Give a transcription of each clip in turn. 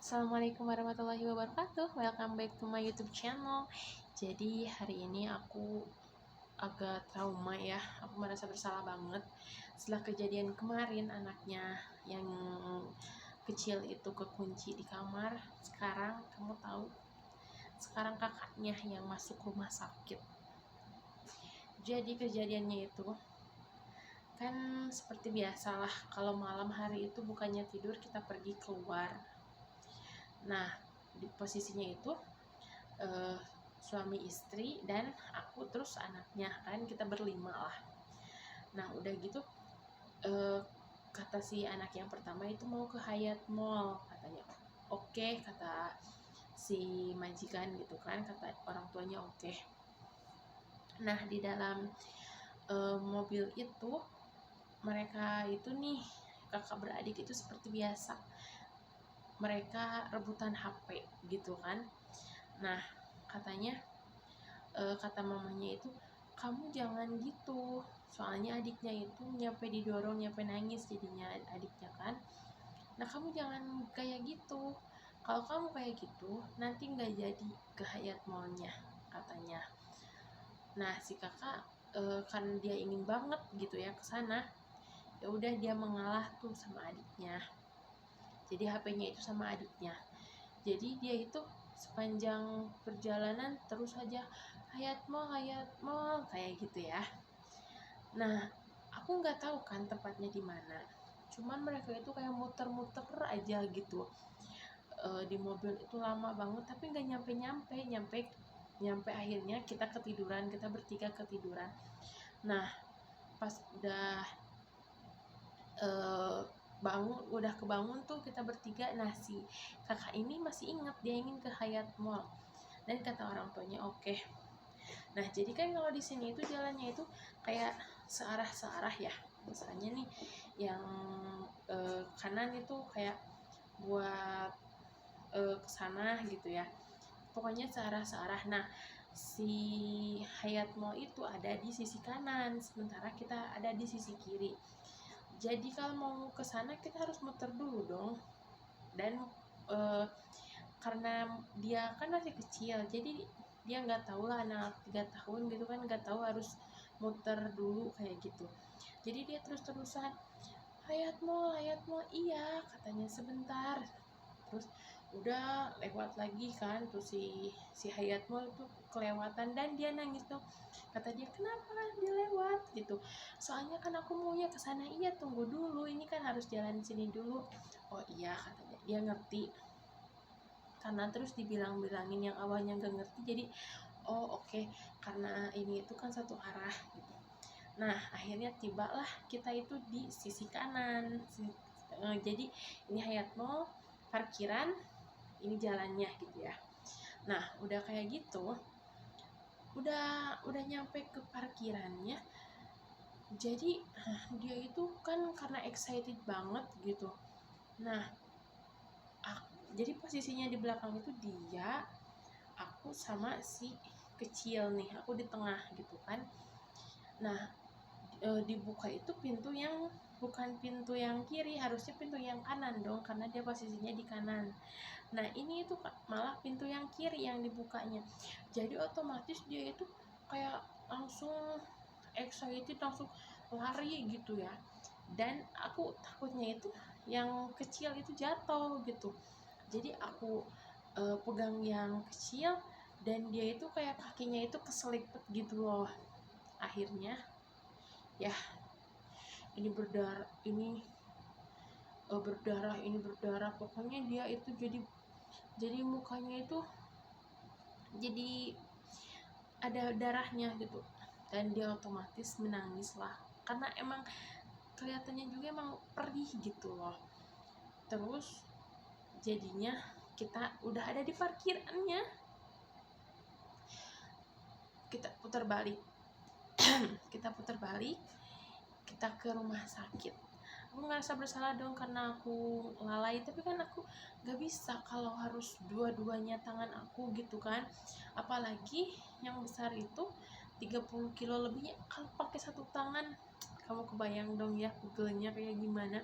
Assalamualaikum warahmatullahi wabarakatuh. Welcome back to my YouTube channel. Jadi hari ini aku agak trauma ya. Aku merasa bersalah banget setelah kejadian kemarin anaknya yang kecil itu kekunci di kamar. Sekarang kamu tahu, sekarang kakaknya yang masuk rumah sakit. Jadi kejadiannya itu kan seperti biasalah, kalau malam hari itu bukannya tidur kita pergi keluar. Nah, di posisinya itu suami istri dan aku terus anaknya, kan kita berlima lah. Nah udah gitu kata si anak yang pertama itu mau ke Hyatt Mall katanya. Oke, kata si majikan gitu kan, kata orang tuanya oke. Nah di dalam mobil itu mereka itu nih kakak beradik itu seperti biasa, mereka rebutan HP gitu kan. Nah katanya kata mamanya itu, kamu jangan gitu, soalnya adiknya itu nyampe didorong, nyampe nangis jadinya adiknya kan. Nah kamu jangan kayak gitu, kalau kamu kayak gitu nanti nggak jadi ke Hyatt Mall-nya katanya. Nah si kakak kan dia ingin banget gitu ya ke sana, ya udah dia mengalah tuh sama adiknya, jadi HP-nya itu sama adiknya. Jadi dia itu sepanjang perjalanan terus aja Hyatt Mall kayak gitu ya. Nah aku nggak tahu kan tempatnya di mana, cuman mereka itu kayak muter-muter aja gitu di mobil itu lama banget, tapi nggak nyampe akhirnya kita ketiduran, kita bertiga ketiduran. Nah pas udah udah kebangun tuh kita bertiga. Nah si kakak ini masih ingat dia ingin ke Hyatt Mall dan kata orang tuanya oke. Nah jadi kan kalau di sini itu jalannya itu kayak searah ya, misalnya nih yang kanan itu kayak buat ke sana gitu ya, pokoknya searah. Nah si Hyatt Mall itu ada di sisi kanan, sementara kita ada di sisi kiri. Jadi kalau mau ke sana kita harus muter dulu dong. Dan karena dia kan masih kecil, jadi dia nggak tahu lah, anak 3 tahun gitu kan, nggak tahu harus muter dulu kayak gitu. Jadi dia terus-terusan Hyatt Mall, iya katanya sebentar. Terus udah lewat lagi kan tuh si Hyatt Mall tuh kelewatan dan dia nangis tuh. Kata dia, kenapa kan dia lewat gitu, soalnya kan aku maunya ke sana. Iya tunggu dulu, ini kan harus jalan sini dulu. Oh iya katanya, dia ngerti karena terus dibilang-bilangin yang awalnya gak ngerti, jadi oh oke, karena ini itu kan satu arah gitu. Nah akhirnya tibalah kita itu di sisi kanan. Jadi ini Hyatt Mall, parkiran, ini jalannya gitu ya. Nah udah kayak gitu, udah nyampe ke parkirannya. Jadi dia itu kan karena excited banget gitu. Nah jadi posisinya di belakang itu dia, aku sama si kecil nih, aku di tengah gitu kan. Nah dibuka itu pintu yang bukan pintu yang kiri, harusnya pintu yang kanan dong karena dia posisinya di kanan. Nah ini itu malah pintu yang kiri yang dibukanya, jadi otomatis dia itu kayak langsung excited, langsung lari gitu ya. Dan aku takutnya itu yang kecil itu jatuh gitu, jadi aku pegang yang kecil dan dia itu kayak kakinya itu keselipet gitu loh. Akhirnya ya ini berdarah, ini berdarah, pokoknya dia itu jadi mukanya itu jadi ada darahnya gitu, dan dia otomatis menangis lah karena emang kelihatannya juga emang perih gitu loh. Terus jadinya kita udah ada di parkirannya, kita putar balik kita ke rumah sakit. Aku ngerasa bersalah dong karena aku lalai, tapi kan aku gak bisa kalau harus dua-duanya tangan aku gitu kan, apalagi yang besar itu 30 kilo lebihnya, kalau pakai satu tangan kamu kebayang dong ya pegelnya kayak gimana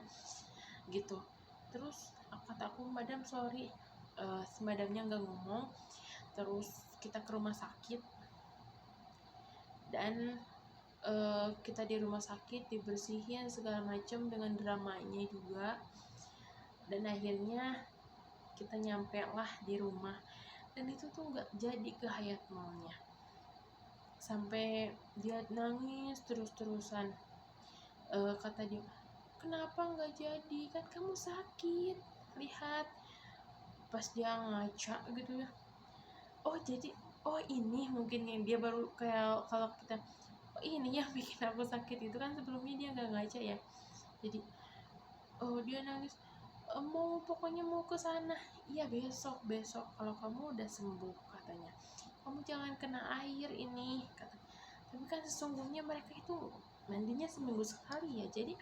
gitu. Terus kata aku, madam sorry. Si madamnya nggak ngomong. Terus kita ke rumah sakit, dan kita di rumah sakit dibersihin segala macam dengan dramanya juga. Dan akhirnya kita nyampe lah di rumah, dan itu tuh nggak jadi ke Hyatt Mall-nya. Sampai dia nangis terus-terusan. Kata dia, kenapa nggak jadi, kan kamu sakit, lihat. Pas dia ngaca gitu ya, oh jadi, oh ini mungkin yang dia baru kayak kalau kita, oh ini yang bikin aku sakit itu kan sebelumnya dia nggak ngaca ya. Jadi dia nangis, pokoknya mau ke sana. Iya besok kalau kamu udah sembuh, katanya, kamu jangan kena air ini, kata. Tapi kan sesungguhnya mereka itu mandinya seminggu sekali ya, jadi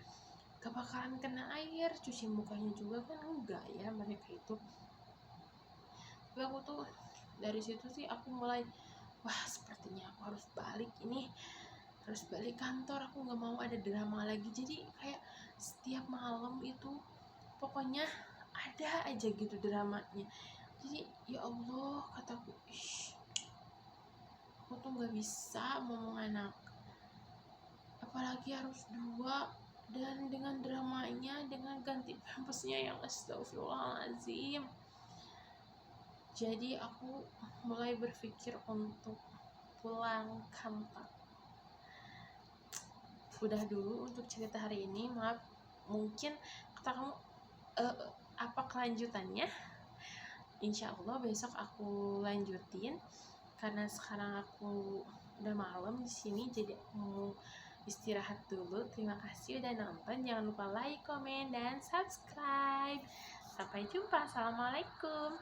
gak bakalan kena air, cuci mukanya juga kan enggak ya mereka itu. Tapi aku tuh dari situ sih aku mulai, wah sepertinya aku harus balik kantor, aku nggak mau ada drama lagi. Jadi kayak setiap malam itu pokoknya ada aja gitu dramanya. Jadi ya Allah, kataku, aku tuh nggak bisa ngomong anak, apalagi harus dua, dan dengan dramanya, dengan ganti pampasnya yang astagfirullahaladzim. Jadi aku mulai berpikir untuk pulang kantor. Udah dulu untuk cerita hari ini, maaf mungkin kata kamu apa kelanjutannya. Insya Allah besok aku lanjutin, karena sekarang aku udah malam di sini, jadi aku mau istirahat dulu. Terima kasih udah nonton, jangan lupa like, komen, dan subscribe. Sampai jumpa, assalamualaikum.